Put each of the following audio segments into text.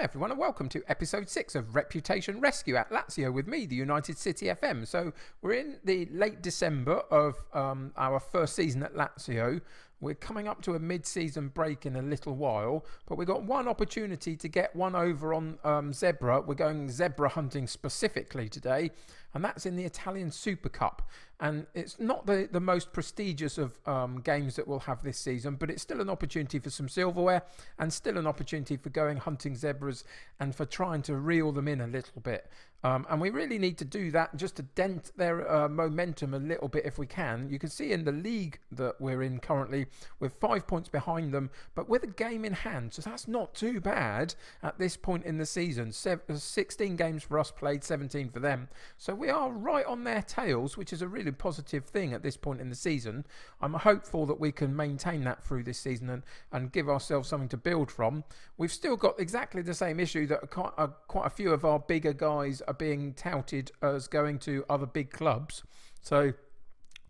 everyone, and welcome to episode 6 of Reputation Rescue at Lazio with me, the United City FM. So we're in the late December of our first season at Lazio. We're coming up to a mid-season break in a little while, but we've got one opportunity to get one over on Zebra. We're going zebra hunting specifically today, and that's in the Italian Super Cup. And it's not the most prestigious of games that we'll have this season, but it's still an opportunity for some silverware and still an opportunity for going hunting zebras and for trying to reel them in a little bit. And we really need to do that just to dent their momentum a little bit if we can. You can see in the league that we're in currently, we're 5 points behind them, but with a game in hand. So that's not too bad at this point in the season. 16 games for us played, 17 for them. So we are right on their tails, which is a really positive thing at this point in the season. I'm hopeful that we can maintain that through this season and give ourselves something to build from. We've still got exactly the same issue that quite a few of our bigger guys are being touted as going to other big clubs. So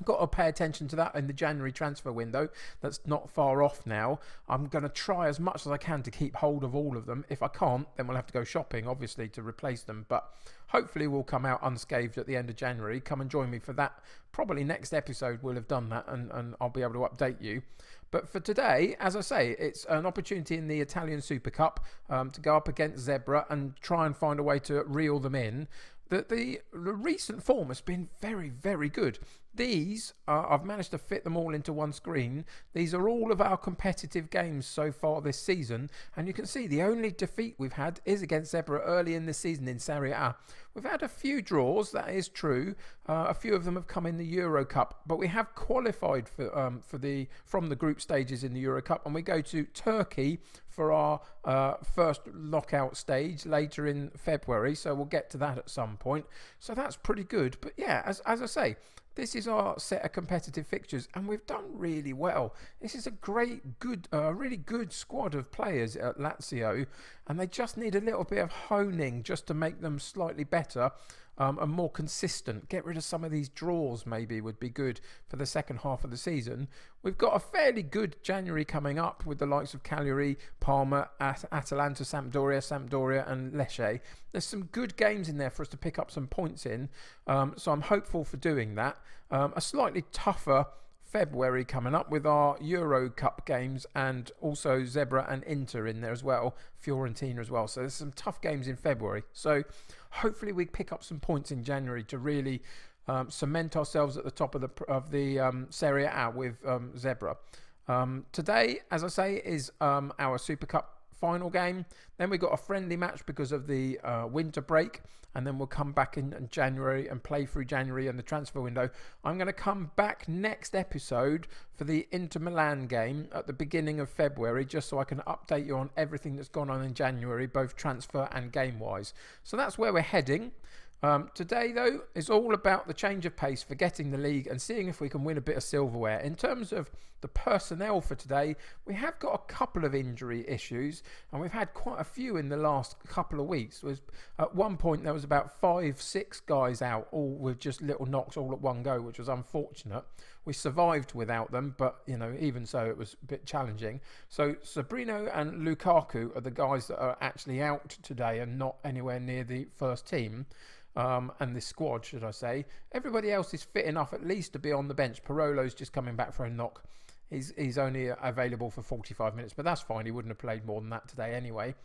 got to pay attention to that in the January transfer window. That's not far off now. I'm going to try as much as I can to keep hold of all of them. If I can't, then we'll have to go shopping, obviously, to replace them. But hopefully we'll come out unscathed at the end of January. Come and join me for that. Probably next episode we'll have done that and I'll be able to update you. But for today, as I say, it's an opportunity in the Italian Super Cup to go up against Zebra and try and find a way to reel them in. The recent form has been very, very good. These, I've managed to fit them all into one screen. These are all of our competitive games so far this season. And you can see the only defeat we've had is against Zebra early in the season in Serie A. We've had a few draws, that is true. A few of them have come in the Euro Cup. But we have qualified from the group stages in the Euro Cup. And we go to Turkey for our first knockout stage later in February. So we'll get to that at some point. So that's pretty good. But yeah, as I say, this is our set of competitive fixtures, and we've done really well. This is a really good squad of players at Lazio, and they just need a little bit of honing just to make them slightly better and more consistent. Get rid of some of these draws maybe would be good for the second half of the season. We've got a fairly good January coming up with the likes of Cagliari, Parma, Atalanta, Sampdoria and Lecce. There's some good games in there for us to pick up some points in, so I'm hopeful for doing that. A slightly tougher February coming up with our Euro Cup games and also Zebra and Inter in there as well, Fiorentina as well. So there's some tough games in February. So hopefully we pick up some points in January to really cement ourselves at the top of the Serie A with Zebra. Today, as I say, is our Super Cup final game. Then we got a friendly match because of the winter break, and then we'll come back in January and play through January and the transfer window. I'm going to come back next episode for the Inter Milan game at the beginning of February, just so I can update you on everything that's gone on in January, both transfer and game wise. So that's where we're heading. Today, though, is all about the change of pace, forgetting the league and seeing if we can win a bit of silverware. In terms of the personnel for today, we have got a couple of injury issues, and we've had quite a few in the last couple of weeks. At one point, there was about 5-6 guys out, all with just little knocks all at one go, which was unfortunate. We survived without them, but even so, it was a bit challenging. So Sabrino and Lukaku are the guys that are actually out today and not anywhere near the first team. And the squad, should I say. Everybody else is fit enough at least to be on the bench. Parolo's just coming back for a knock. He's only available for 45 minutes, but that's fine. He wouldn't have played more than that today anyway.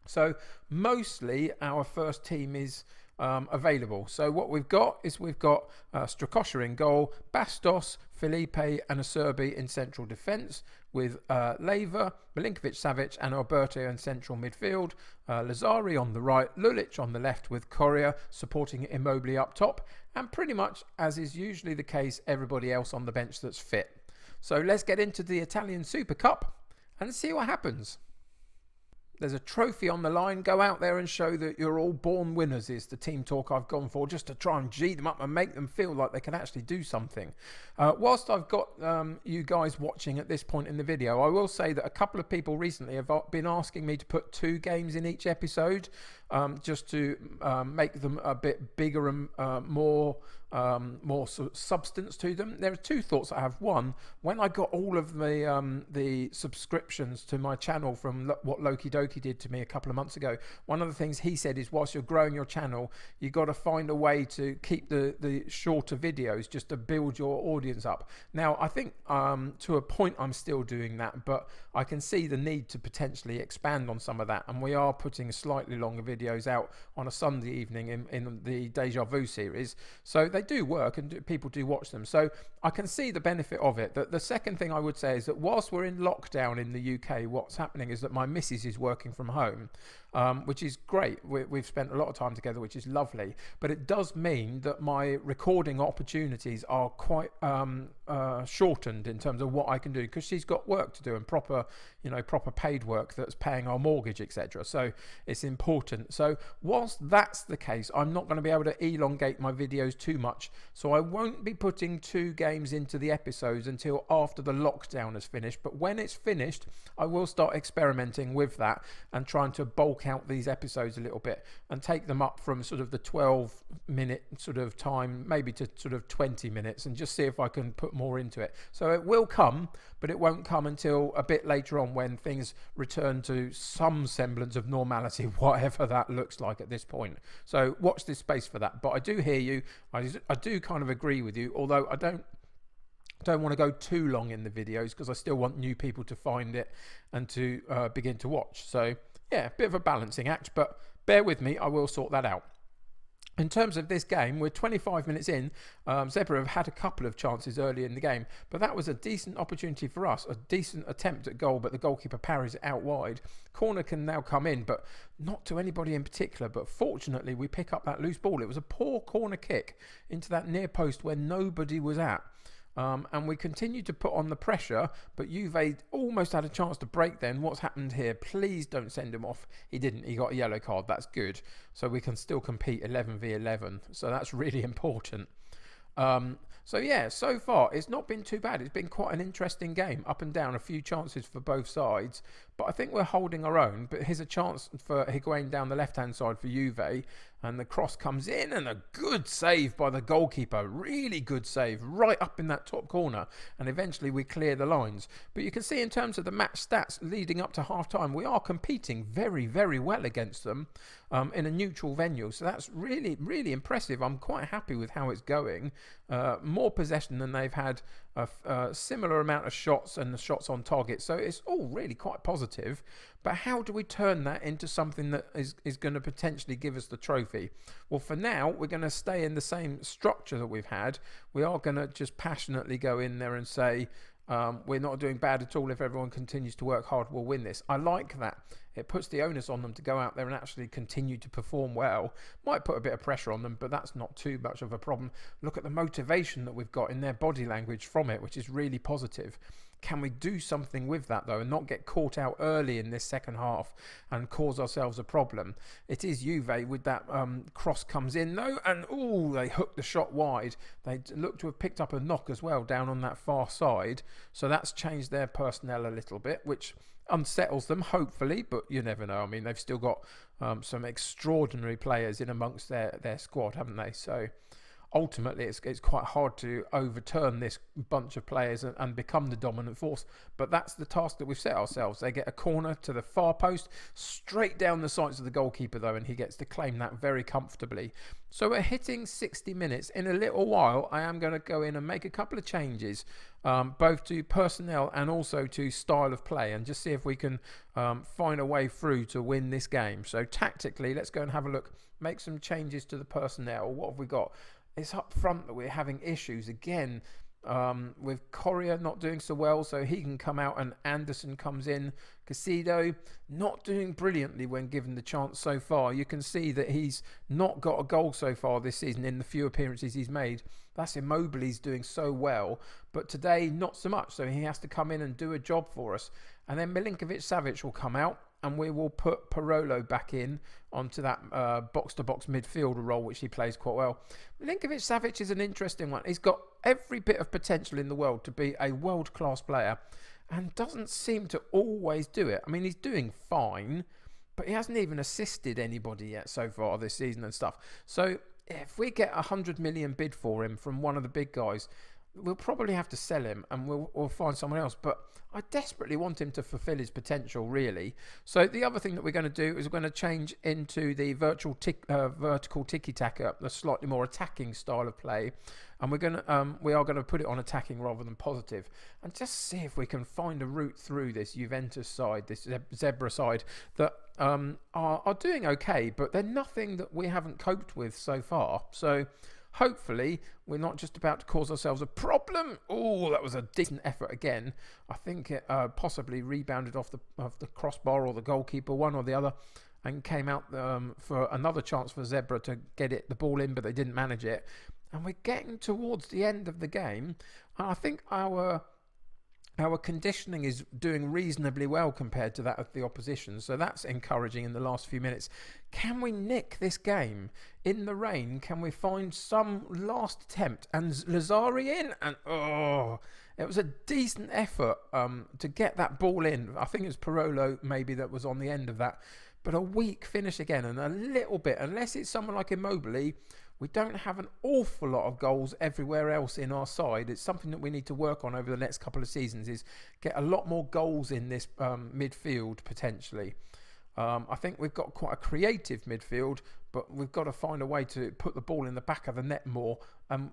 So mostly our first team is available. So what we've got is Strakosha in goal, Bastos, Felipe and Acerbi in central defence, with Leva, Milinkovic-Savic and Alberto in central midfield, Lazzari on the right, Lulic on the left with Correa supporting Immobile up top, and pretty much, as is usually the case, everybody else on the bench that's fit. So let's get into the Italian Super Cup and see what happens. There's a trophy on the line. Go out there and show that you're all born winners is the team talk I've gone for, just to try and G them up and make them feel like they can actually do something. Whilst I've got you guys watching at this point in the video, I will say that a couple of people recently have been asking me to put 2 games in each episode. just to make them a bit bigger and more sort of substance to them. There are two thoughts I have. One, when I got all of the subscriptions to my channel from what Loki Doki did to me a couple of months ago, one of the things he said is, whilst you're growing your channel, you got to find a way to keep the shorter videos just to build your audience up. Now, I think to a point I'm still doing that, but I can see the need to potentially expand on some of that, and we are putting slightly longer videos out on a Sunday evening in the Deja Vu series. So they do work and people do watch them. So I can see the benefit of it. The second thing I would say is that whilst we're in lockdown in the UK, what's happening is that my missus is working from home, which is great. We've spent a lot of time together, which is lovely, but it does mean that my recording opportunities are quite shortened in terms of what I can do, because she's got work to do and proper paid work that's paying our mortgage, etc. So it's important. So whilst that's the case, I'm not going to be able to elongate my videos too much, so I won't be putting 2 games into the episodes until after the lockdown is finished. But when it's finished, I will start experimenting with that and trying to bulk out these episodes a little bit and take them up from sort of the 12-minute sort of time maybe to sort of 20 minutes, and just see if I can put more into it. So it will come, but it won't come until a bit later on, when things return to some semblance of normality, whatever that looks like at this point. So watch this space for that. But I do hear you. I do kind of agree with you, although I don't want to go too long in the videos, because I still want new people to find it and to begin to watch. So yeah, a bit of a balancing act, but bear with me, I will sort that out. In terms of this game, we're 25 minutes in. Zebra have had a couple of chances early in the game, but that was a decent opportunity for us, a decent attempt at goal, but the goalkeeper parries it out wide. Corner can now come in, but not to anybody in particular, but fortunately we pick up that loose ball. It was a poor corner kick into that near post where nobody was at. And we continued to put on the pressure, but Juve almost had a chance to break then. What's happened here? Please don't send him off. He didn't. He got a yellow card. That's good. So we can still compete 11v11. So that's really important. So yeah, so far it's not been too bad. It's been quite an interesting game, up and down, a few chances for both sides, but I think we're holding our own. But here's a chance for Higuain down the left-hand side for Juve, and the cross comes in, and a good save by the goalkeeper, really good save, right up in that top corner, and eventually we clear the lines. But you can see in terms of the match stats leading up to half-time, we are competing very, very well against them in a neutral venue, so that's really, really impressive. I'm quite happy with how it's going. More possession than they've had, a similar amount of shots and the shots on target, so it's all really quite positive. But how do we turn that into something that is going to potentially give us the trophy? Well, for now, we're going to stay in the same structure that we've had. We are going to just passionately go in there and say, we're not doing bad at all. If everyone continues to work hard, we'll win this. I like that. It puts the onus on them to go out there and actually continue to perform well. Might put a bit of pressure on them, but that's not too much of a problem. Look at the motivation that we've got in their body language from it, which is really positive. Can we do something with that, though, and not get caught out early in this second half and cause ourselves a problem? It is Juve with that cross comes in, though, and they hooked the shot wide. They look to have picked up a knock as well down on that far side, so that's changed their personnel a little bit, which unsettles them, hopefully, but you never know. I mean, they've still got some extraordinary players in amongst their squad, haven't they? So ultimately it's quite hard to overturn this bunch of players and become the dominant force, but that's the task that we've set ourselves. They get a corner to the far post, straight down the sights of the goalkeeper though, and he gets to claim that very comfortably. So we're hitting 60 minutes. In a little while I am going to go in and make a couple of changes, both to personnel and also to style of play, and just see if we can find a way through to win this game. So tactically, let's go and have a look, make some changes to the personnel. What have we got? It's up front that we're having issues again, with Correa not doing so well, so he can come out and Anderson comes in. Casido not doing brilliantly when given the chance so far. You can see that he's not got a goal so far this season in the few appearances he's made. That's Immobile's doing so well, but today not so much, so he has to come in and do a job for us. And then Milinkovic-Savic will come out, and we will put Parolo back in onto that box-to-box midfielder role, which he plays quite well. Milinkovic-Savic is an interesting one. He's got every bit of potential in the world to be a world-class player and doesn't seem to always do it. I mean, he's doing fine, but he hasn't even assisted anybody yet so far this season and stuff. So if we get 100 million bid for him from one of the big guys, we'll probably have to sell him and we'll find someone else. But I desperately want him to fulfill his potential, really. So the other thing that we're going to do is we're going to change into the vertical tiki-taka, the slightly more attacking style of play. And we are going to put it on attacking rather than positive, and just see if we can find a route through this Juventus side, this Zebra side, that are doing okay, but they're nothing that we haven't coped with so far. So hopefully we're not just about to cause ourselves a problem. Oh, that was a decent effort again. I think it possibly rebounded off the crossbar or the goalkeeper, one or the other, and came out for another chance for Zebra to get the ball in, but they didn't manage it. And we're getting towards the end of the game, and I think our conditioning is doing reasonably well compared to that of the opposition. So that's encouraging in the last few minutes. Can we nick this game in the rain? Can we find some last attempt? And Lazari in, and it was a decent effort to get that ball in. I think it was Parolo maybe that was on the end of that. But a weak finish again, and a little bit, unless it's someone like Immobile, we don't have an awful lot of goals everywhere else in our side. It's something that we need to work on over the next couple of seasons, is get a lot more goals in this midfield potentially. I think we've got quite a creative midfield, but we've got to find a way to put the ball in the back of the net more,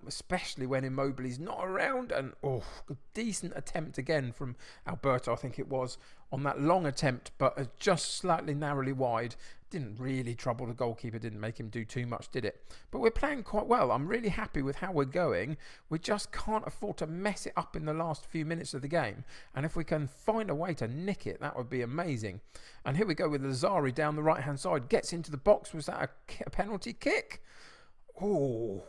especially when Immobile's not around. And a decent attempt again from Alberto, I think it was, on that long attempt, but just slightly narrowly wide. Didn't really trouble the goalkeeper, didn't make him do too much, did it? But we're playing quite well. I'm really happy with how we're going. We just can't afford to mess it up in the last few minutes of the game. And if we can find a way to nick it, that would be amazing. And here we go with Lazari down the right-hand side. Gets into the box. Was that a penalty kick? Oh,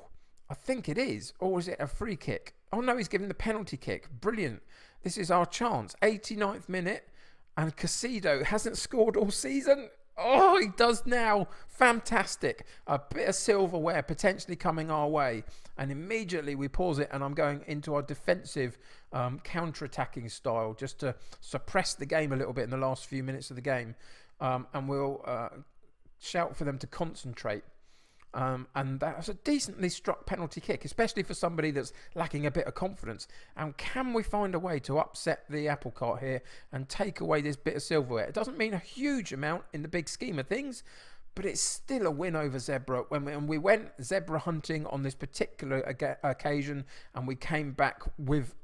I think it is. Or is it a free kick? Oh, no, he's giving the penalty kick. Brilliant. This is our chance. 89th minute. And Casido hasn't scored all season. Oh, he does now. Fantastic. A bit of silverware potentially coming our way. And immediately we pause it, and I'm going into our defensive counter-attacking style just to suppress the game a little bit in the last few minutes of the game. And we'll shout for them to concentrate. And that was a decently struck penalty kick, especially for somebody that's lacking a bit of confidence. And can we find a way to upset the apple cart here and take away this bit of silverware? It doesn't mean a huge amount in the big scheme of things, but it's still a win over Zebra. When we went zebra hunting on this particular occasion, and we came back with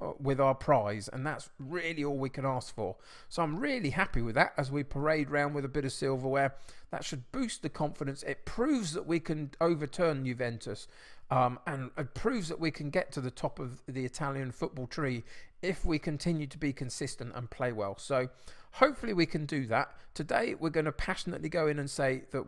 our prize, and that's really all we can ask for. So I'm really happy with that as we parade round with a bit of silverware. That should boost the confidence. It proves that we can overturn Juventus, and it proves that we can get to the top of the Italian football tree if we continue to be consistent and play well. So hopefully we can do that. Today we're going to passionately go in and say that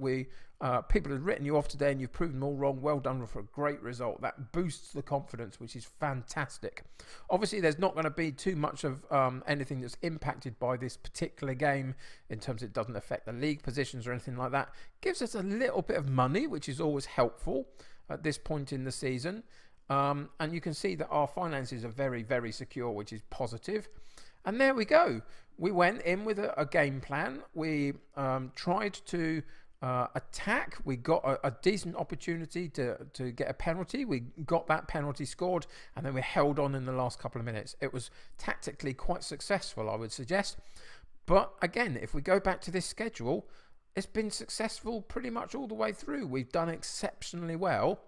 people have written you off today and you've proven them all wrong. Well done for a great result. That boosts the confidence, which is fantastic. Obviously there's not going to be too much of anything that's impacted by this particular game in terms of it doesn't affect the league positions or anything like that. Gives us a little bit of money, which is always helpful at this point in the season. And you can see that our finances are very, very secure, which is positive. And there we go. We went in with a game plan. We tried to attack. We got a decent opportunity to get a penalty. We got that penalty scored, and then we held on in the last couple of minutes. It was tactically quite successful, I would suggest. But again, if we go back to this schedule, it's been successful pretty much all the way through. We've done exceptionally well.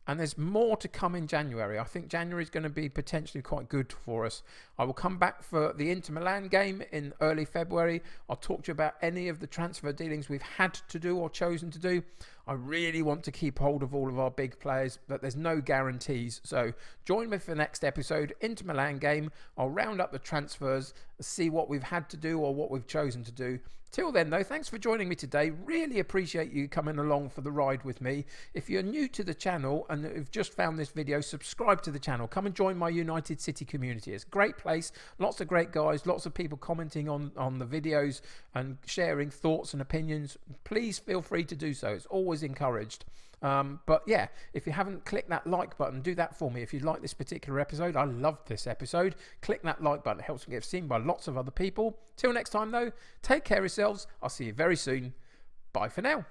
And there's more to come in January. I think January is going to be potentially quite good for us. I will come back for the Inter Milan game in early February. I'll talk to you about any of the transfer dealings we've had to do or chosen to do. I really want to keep hold of all of our big players, but there's no guarantees. So join me for the next episode, Inter Milan game. I'll round up the transfers, see what we've had to do or what we've chosen to do. Till then, though, thanks for joining me today. Really appreciate you coming along for the ride with me. If you're new to the channel and have just found this video, subscribe to the channel. Come and join my United City community. It's a great place. Lots of great guys. Lots of people commenting on the videos and sharing thoughts and opinions. Please feel free to do so. It's always encouraged. But yeah, if you haven't clicked that like button, do that for me. If you like this particular episode, I loved this episode, click that like button. It helps me get seen by lots of other people. Till next time though, take care of yourselves. I'll see you very soon. Bye for now.